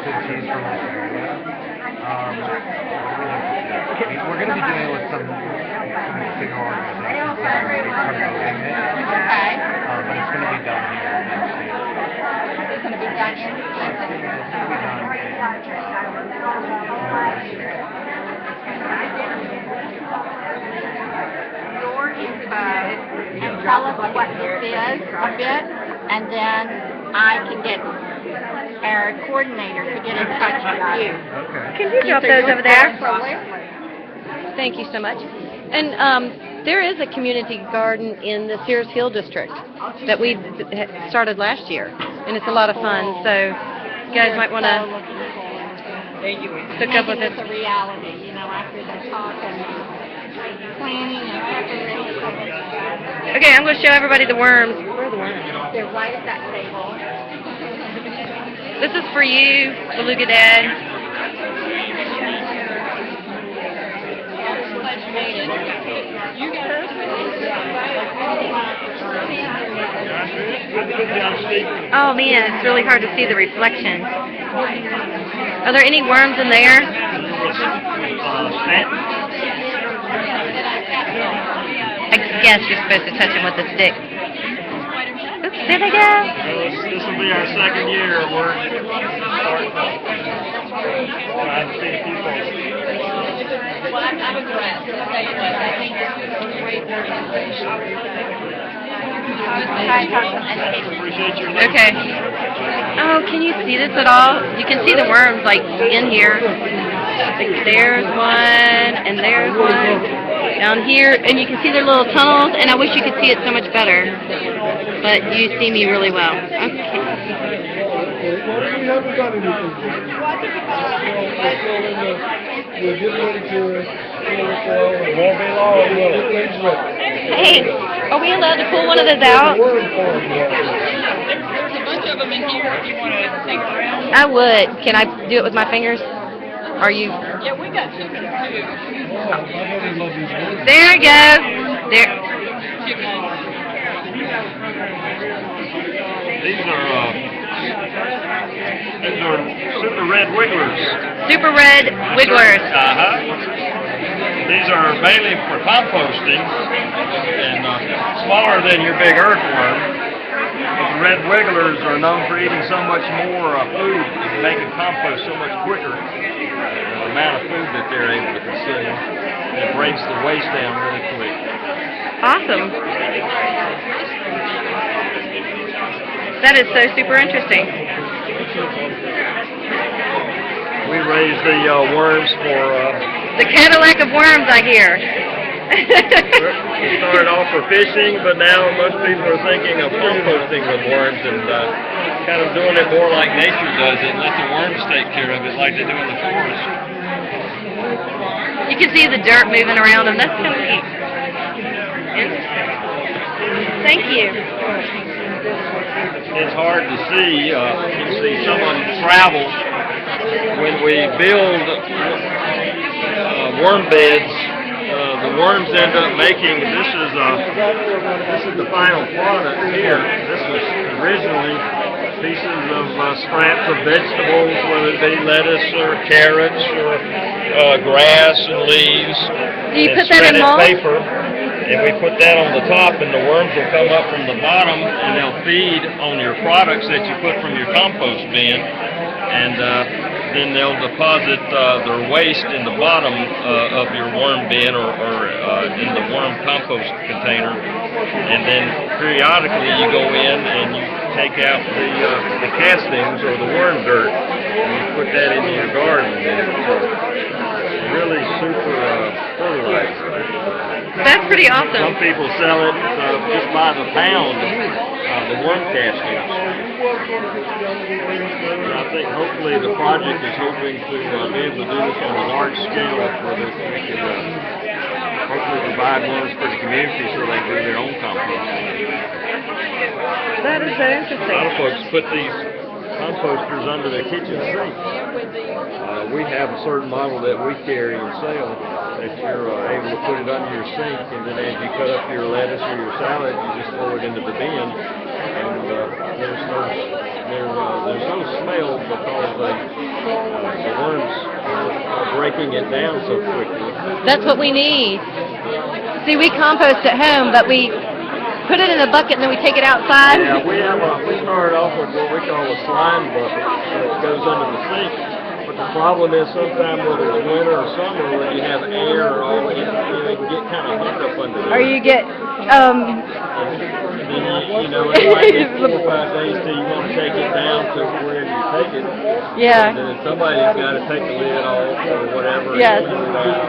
Since he's from this area, we're going to be doing it with some bigger organizations that are going to be promoting it. Okay. But it's going to be done here in the state. It's going to be done in your info and tell us what this is a bit, and then I can get our coordinator to get in touch with you. Okay. Can you drop those over there? Thank you so much. And there is a community garden in the Sears Hill district that we started last year, and it's a lot of fun. So you guys might want to hook up with it. It's a reality, you know, after the talk and planning and preparation. Okay, I'm going to show everybody the worms. Where are the worms? They're right at that table. This is for you, Beluga Dad. Oh man, it's really hard to see the reflection. Are there any worms in there? I guess you're supposed to touch them with a stick. Oops, there they go. This will be our second year. We're trying to see people. Well, I'm impressed. I'll tell you what, I think this is a great organization. Appreciate your Okay. Oh, can you see this at all? You can see the worms like in here. Like, there's one, and there's one down here, and you can see their little tunnels. And I wish you could see it so much better, but you see me really well. Okay. we haven't done anything yet. We're getting ready to, it won't be long, will it? Get things ready. Hey, are we allowed to pull one of those out? Worm farm, yeah. There's a bunch of them in here if you want to take it around. I would. Can I do it with my fingers? Are you? Yeah, we got chickens too. Oh, I really love these worms. There you go. There. These are super red wigglers. Super red wigglers. These are mainly for composting and smaller than your big earthworm. But the red wigglers are known for eating so much more food and making compost so much quicker. The amount of food that they're able to consume, it breaks the waste down really quick. Awesome. That is so super interesting. We raise the worms for... The Cadillac of worms, I hear. We started off for fishing, but now most people are thinking of composting with worms and kind of doing it more like nature does it, and let the worms take care of it like they do in the forest. You can see the dirt moving around them. That's kind of neat. Interesting. Thank you. It's hard to see. You can see someone travel. When we build worm beds, the worms end up making, this is the final product here. This was originally pieces of scraps of vegetables, whether it be lettuce or carrots or grass and leaves. Do you put that in shredded mold? paper, and we put that on the top, and the worms will come up from the bottom, and they'll feed on your products that you put from your compost bin, and then they'll deposit their waste in the bottom of your worm bin or in the worm compost container, and then periodically you go in and you take out the castings or the worm dirt, and you put that into your garden, and it's really super fertilizer. That's pretty awesome. Some people sell it just by the pound, the worm castings. And I think hopefully the project is hoping to be able to do this on a large scale where we can hopefully provide worms for the community so they can do their own compost. That is so interesting. A lot of folks put these composters under their kitchen sink. We have a certain model that we carry and sell that you're able to put it under your sink, and then as you cut up your lettuce or your salad, you just throw it into the bin, and there's no smell because the worms are breaking it down so quickly. That's what we need. See, we compost at home, but we put it in a bucket and then we take it outside. Yeah, we started off with what we call a slime bucket that goes under the sink. But the problem is sometimes whether it's winter or summer when you have air or all, it can get kind of hot up under there. Or you get, you know, it might be 4 or 5 days till you want to take it down to wherever you take it. Yeah. And then somebody's got to take the lid off or whatever. Yes. And clean it out.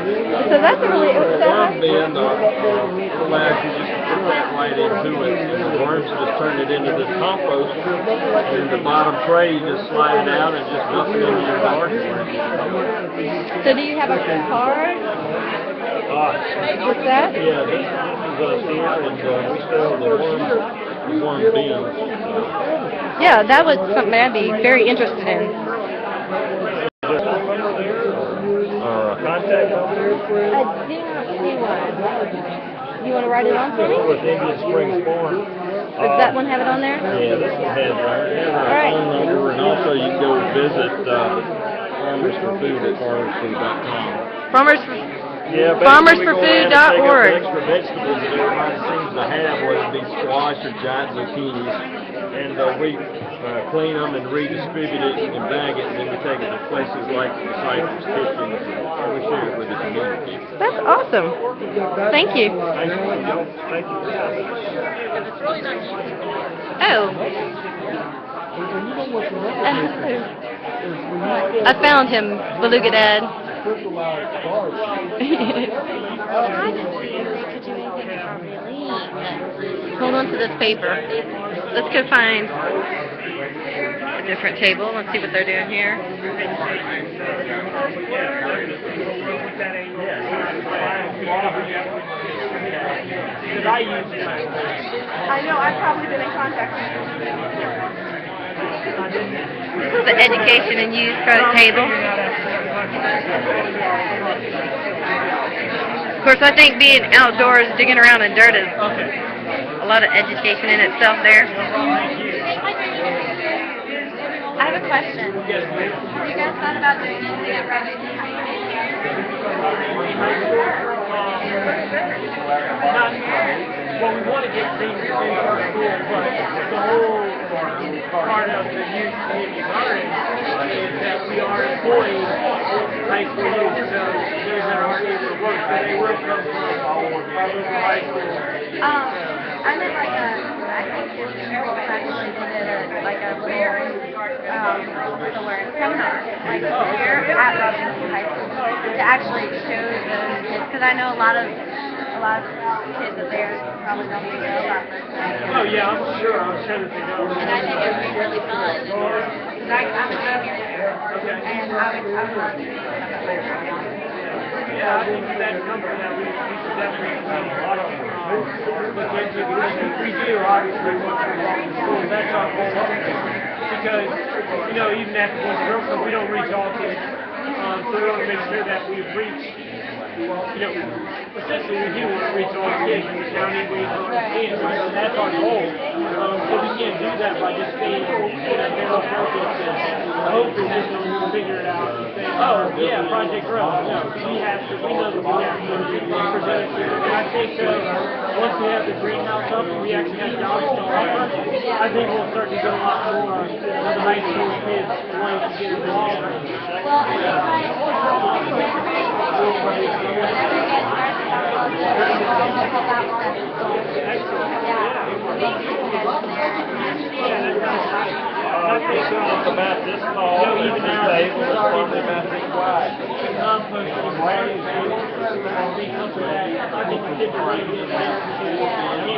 So that's a really, The worm bin allows you just to put that right into it, and the worms just turn it into this compost, and in the bottom tray you just slide it out and just dump it into your garden. so do you have a card? What's that? Yeah, this is us here, and we sell the worm beans. Yeah, that was something I'd be very interested in. Contact number? I do not see one. You want to write it on for me? With Indian Springs Farm. Does that one have it on there? Yeah, this one has our phone number, and also you can go visit farmersforfood at farmersfood.com. Yeah, farmersforfood.org. Extra vegetables that everybody seems to have, whether it be squash or giant zucchinis, and we clean them and redistribute it and bag it, and then we take it to places like the Cypress Kitchens, and we share it with the community. That's awesome. Thank you. Thank you. Thank you. Oh. I found him, Beluga Dad. Hold on to this paper. Let's go find. different table. Let's see what they're doing here. I know, I've probably been in contact with you. This is the education and use credit table. Of course, I think being outdoors, digging around in dirt is a lot of education in itself there. I have a question. Have you guys thought about doing anything at Robinson High School? Well, we want to get things into our school, but the whole part of the youth community garden is that we are employing high school youth, so those that aren't able to work, so they will come from our local high school. I meant like I think this school actually did like a little, somewhere in seminar, like here at Robinson High School, to actually show the kids, because I know a lot of kids up there probably don't even know about this. Oh yeah, I'm sure that they know. And I think it would be really fun, because I'm a junior there, and I would love to do something like that. Yeah, I think that's something that we should definitely look into, because we do obviously want to walk to school. That's our goal, because, you know, even after going to Girls Club, we don't reach all kids. So we want to make sure that we reach, you know, essentially we do want to reach all kids in the county, we can, so that's our goal. So we can't do that by just staying, you know, narrow focused, and hopefully this will figure it out and say, oh, yeah, Project Grow. No, we know that we have to present it to them. And I think once we have the greenhouse up and we actually have jobs to offer, I think we'll start to get a lot more of the high school kids wanting to get involved. I think it's about this tall, even now, it's probably about this wide. I think the kids are ready to get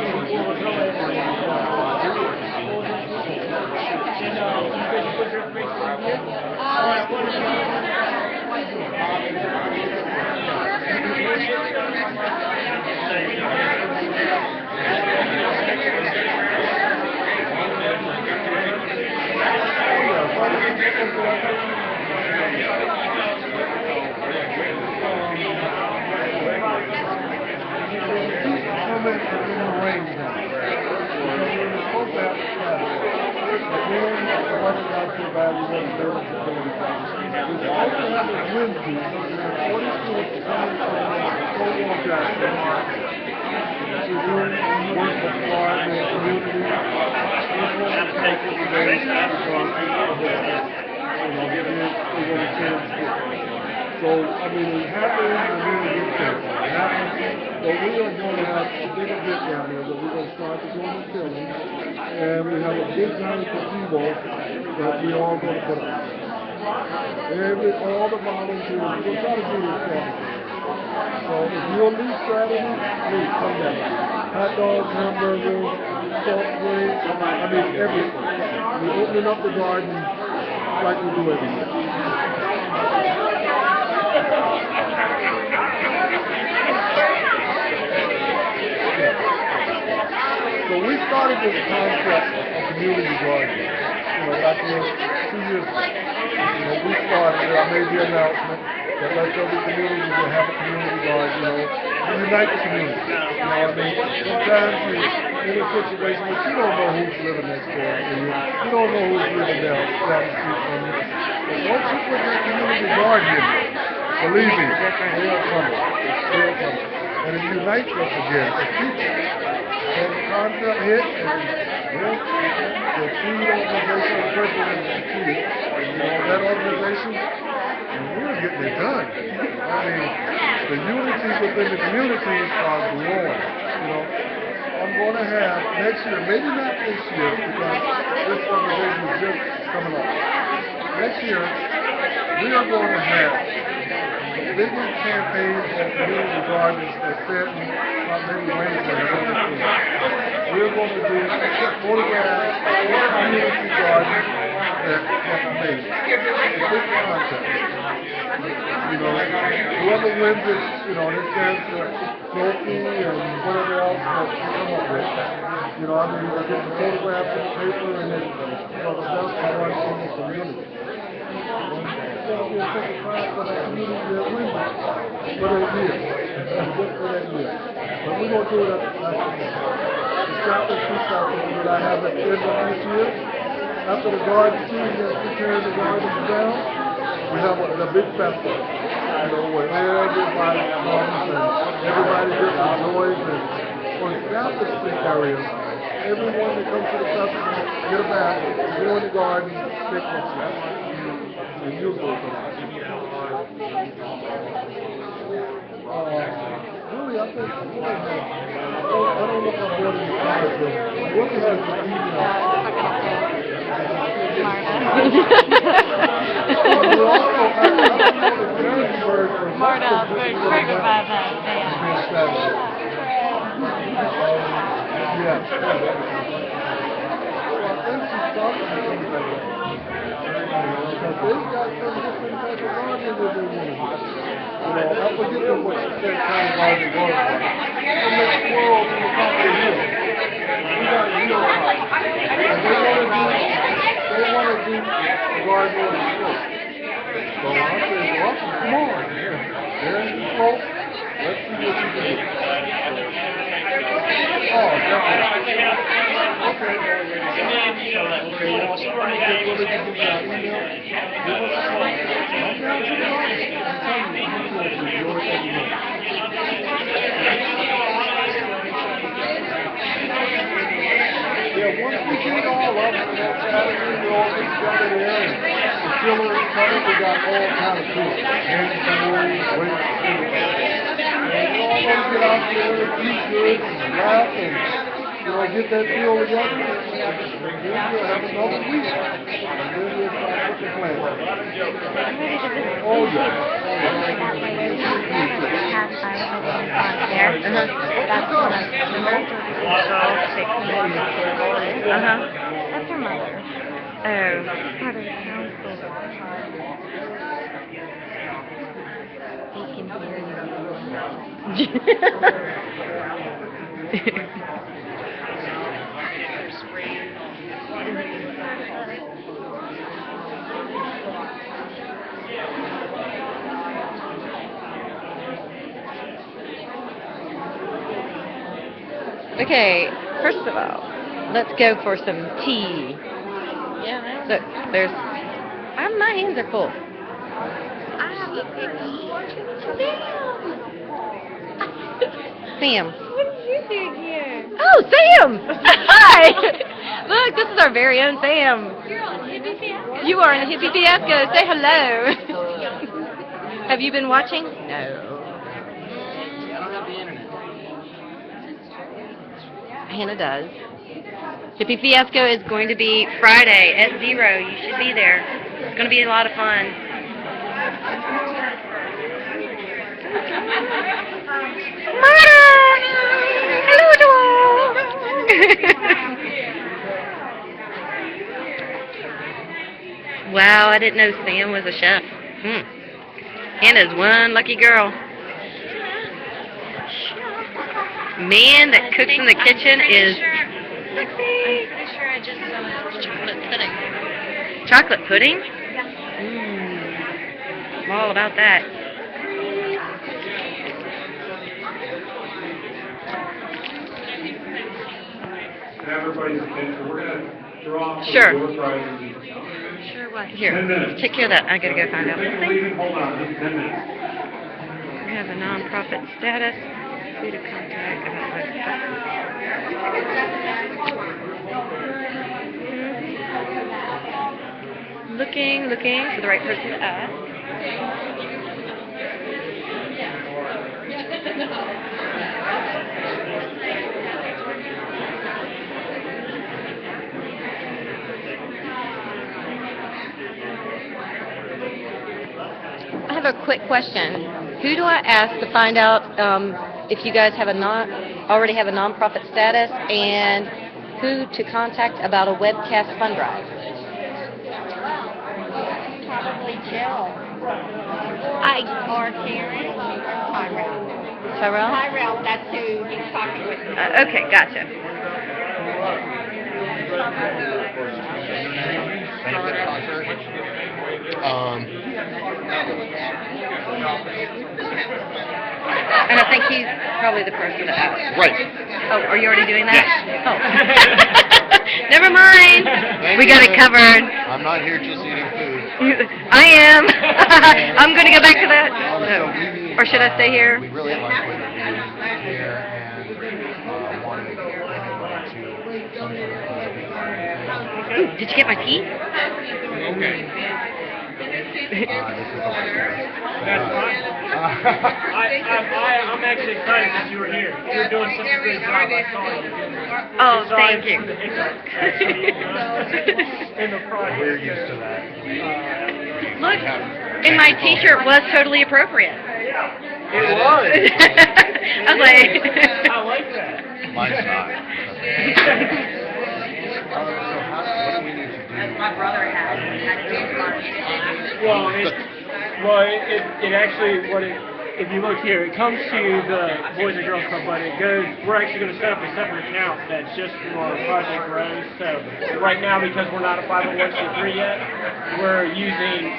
So, I mean, it happens and really good things. It happens, but we are going to have a big event down there that we're going to start to go to filming. And we have a big giant gazebo that we all going to put up. All the volunteers, we're going to try to do this Saturday. So if you'll leave Saturday, please come down. Hot dogs, hamburgers, salt drinks, I mean everything. We're opening up the garden like we do every year. So we started this concept of community garden, back in 2 years ago. We started, I made the announcement that let's every community will have a community garden, and unite the community. You know what I mean? Sometimes you're in a situation where you don't know who's living next door to you. You don't know who's living down the street from you. But once you put that community garden in there, believe me, they'll come. They'll come. And it unites us again as people. And the concept hit, and the food organization, the person that organization, and we're getting it done. I mean, the unity within the communities are growing, I'm going to have next year, maybe not this year, because this organization is just coming up. Next year, we are going to have a big campaign on community gardens that said maybe Wednesday. We're going to do photographs of community gardens I made. It's a big contest. You know, whoever wins it, you know, they chance to trophy and whatever else that you come up with. You know, I mean, I get the photographs in the paper and then, you know, the best one from the community. It's going to be such a prize for the community that wins it for that year. Just for that year. But we're going to do it at the national level. The Scotland Sea Festival that I have at the end of this year, after the garden season is preparing the gardens down, we have a big festival, you know, where everybody comes and everybody just enjoys and for the Scotland Street area, everyone that comes to the festival, get a basket, go in the garden, pick what's left. And you'll go for that. Really, I think, I don't know if I'm going to the college, but what is the Marta, very triggered by that. Yeah. Well, I think she's talking to somebody. Because they've got some different type of gardening that they want to do. You know, I forget what she said kind of gardening was. They make squirrels on the top of the hill. We got real crops. And they want to do a garden on the slope. So I said, well, come on. There's the slope. Let's see what you can do. Oh, definitely. Okay. Well, somebody just wanted to do that email. Give us a call. I'm down to the office. I'm telling you, I'm going to enjoy every moment. Yeah, once we get it all up, and that Saturday, we all get together there, and the chiller is coming, we got all kind of tools. Hand tools, weight tools. And we all want to get out there and eat good and laugh and, you know, get that meal together. And then we'll have another week. And then we'll start with the plan. Oh, yeah. That's one of the most girls pick. That's her mother. Oh, part of the council. They can hear you. Okay, first of all, let's go for some tea. Yeah. Look, there's... my hands are full. I have a picture. Sam. What did you do here? Oh, Sam! Hi! Look, this is our very own Sam. You're on Hippie Fiasco. You are in the Hippie Fiasco. Say hello. Have you been watching? No. Hannah does. Hippie Fiasco is going to be Friday at 0. You should be there. It's going to be a lot of fun. Marta! Hello to all! Wow, I didn't know Sam was a chef. Hannah's one lucky girl. Man that cooks in the kitchen is... I'm pretty sure I just saw chocolate pudding. Chocolate pudding? Yeah. I'm all about that. And everybody's attention, we're going to draw for Sure. the door prizes. Sure what? Here, 10 minutes. take care of that. I gotta go find out Take the something. lead and hold on, just 10 minutes. We have a non-profit status. Who to contact about looking for the right person to ask. I have a quick question. Who do I ask to find out if you guys have already have a nonprofit status, and who to contact about a webcast fund drive? Michelle. Hi. Or Karen. Tyrell. Tyrell? Tyrell, that's who he's talking with. Okay, gotcha. Benefit concert. And I think he's probably the person to ask. Right. Oh, are you already doing that? Oh. Never mind. We got it covered. I'm not here just eating food. I am. I'm going to go back to that. Or should I stay here? We really like what you're doing here and wanted to donate to some sort of Ooh, did you get my tea? Okay. this is the That's fine. I'm actually excited that you were here. You're doing such a great job. I saw you. Oh, thank you. In the project. We're used to that. Look, and my T-shirt was totally appropriate. It was. I was like, I like that. Mine's not. So what do we need to do? My brother has. Well, it actually, if you look here, it comes to the Boys and Girls Club, but it goes, we're actually going to set up a separate account that's just for Project Rose. So right now, because we're not a 501c3 yet, we're using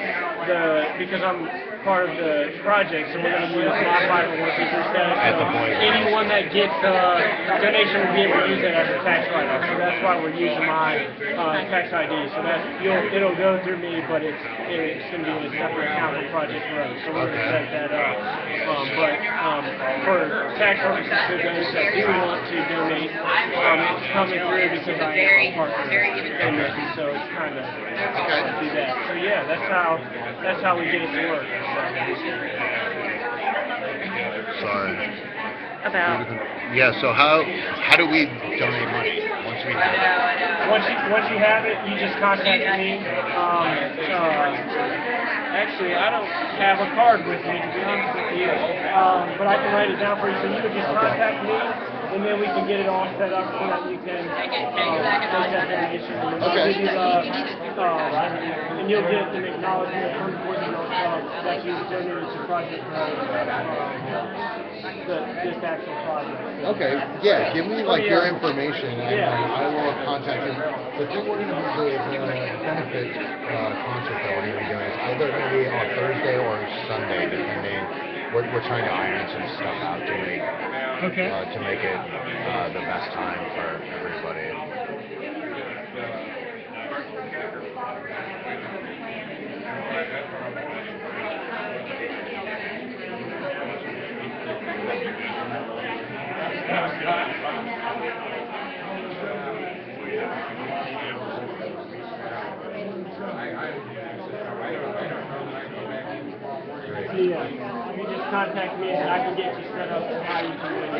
because I'm part of the project, so we're going to use my 501c3 status. So anyone that gets a donation will be able to use it as a tax write-off. So that's why we're using my tax ID. So that it'll go through me, but it's going to be in a separate account for Project Rose. So we're going to set that up. But for tax purposes, for those that do want to donate, it's coming through because I am a partner in this, and so it's kind of do that. So yeah, that's how we get it to work. Sorry. about. Yeah, so how do we donate money once we have it? Once you have it, you just contact me. Actually, I don't have a card with me, to be honest with you, but I can write it down for you. So you can just contact me, and then we can get it all set up so that you can make that donation. And we'll give you and you'll get an acknowledgement from the Boys and Girls Club that you donated to Project this actual project. Okay, yeah, give me like your information, and I will contact you. The thing we're going to do is the benefit concert that we're going to be doing is either going to be on Thursday or Sunday, depending. We're trying to iron some stuff out to make it the best time for everybody. Yeah, you just contact me and I can get you set up and how you can do it.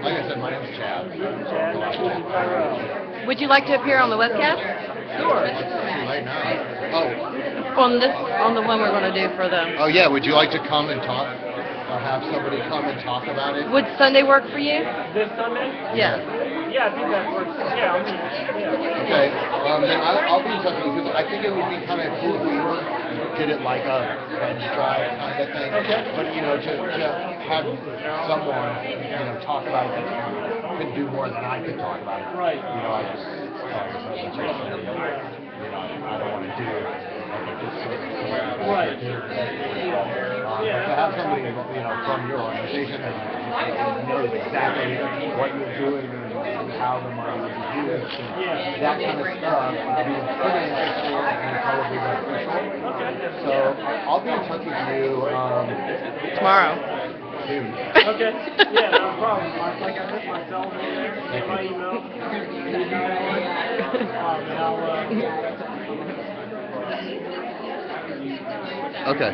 Like I said, my name's Chad. Would you like to appear on the webcast? Sure. Right now. On the one we're going to do for the. Oh yeah, would you like to come and talk? Have somebody come and talk about it? Would Sunday work for you? This Sunday? Yeah. Yeah, I think that works. Yeah, Okay, then I'll be in touch with you because I think it would be kind of cool if we did it like a bench drive kind of thing. Okay. But to have someone talk about it that could do more than I could talk about it. Right. I just talk about it. I don't want to do right. To have somebody from your organization that knows exactly what you're doing and how the money will be used, and that kind of stuff would be pretty interesting and probably beneficial. So I'll be in touch with you tomorrow. Soon. Okay. Yeah, no problem. Like I said, my cell phone there, my email. Okay.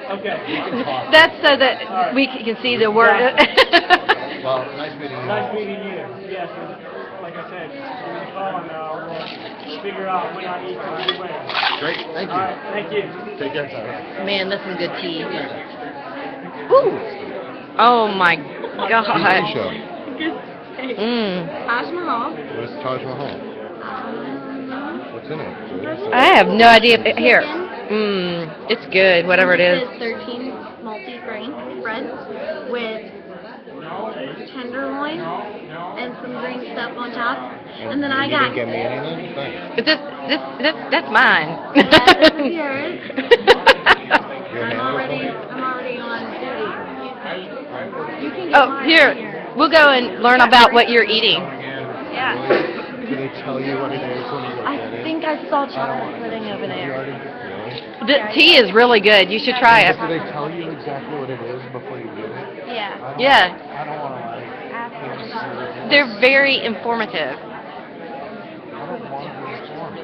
Okay. That's so that we can see the word. Well, nice meeting you. Nice meeting you. Yes, and like I said, give me a call and we'll figure out when I need to do when. Great, thank you. All right, thank you. Take care, Tyler. Man, that's some good tea. Woo! Oh my God. Show. Taj Mahal. Where's Taj Mahal? What's in it? I have no idea. Here. It's good, whatever it is. This is 13 multi-grain bread with tenderloin and some green stuff on top. And then I You got... didn't get me anything? Thanks. That's mine. This is yours. You're I'm already on duty. You can get Oh, mine here. We'll go and learn about what you're eating. Yeah. Do they tell you what it is when you I get it? think I saw chocolate pudding over You there. already really? The tea is really good. You should try it. Do they tell you exactly what it is before you get it? Yeah. Yeah. I don't want to like. They're very informative. I don't want to be informed.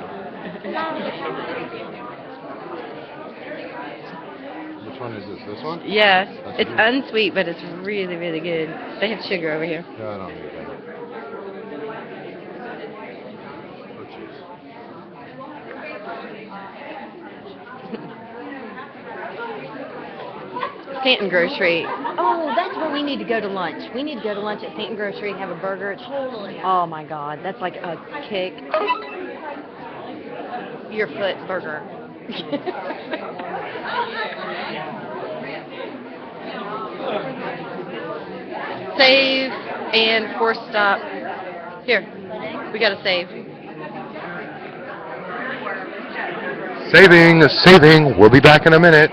Which one is this? This one? Yes. That's It's good. unsweet, but it's really, really good. They have sugar over here. No, I don't need that. Oh, jeez. Stanton Grocery. Oh, that's where we need to go to lunch. We need to go to lunch at Stanton Grocery, have a burger. Totally. Oh my God, that's like a kick. Your foot burger. Save and force stop. Here, we gotta save. Saving. We'll be back in a minute.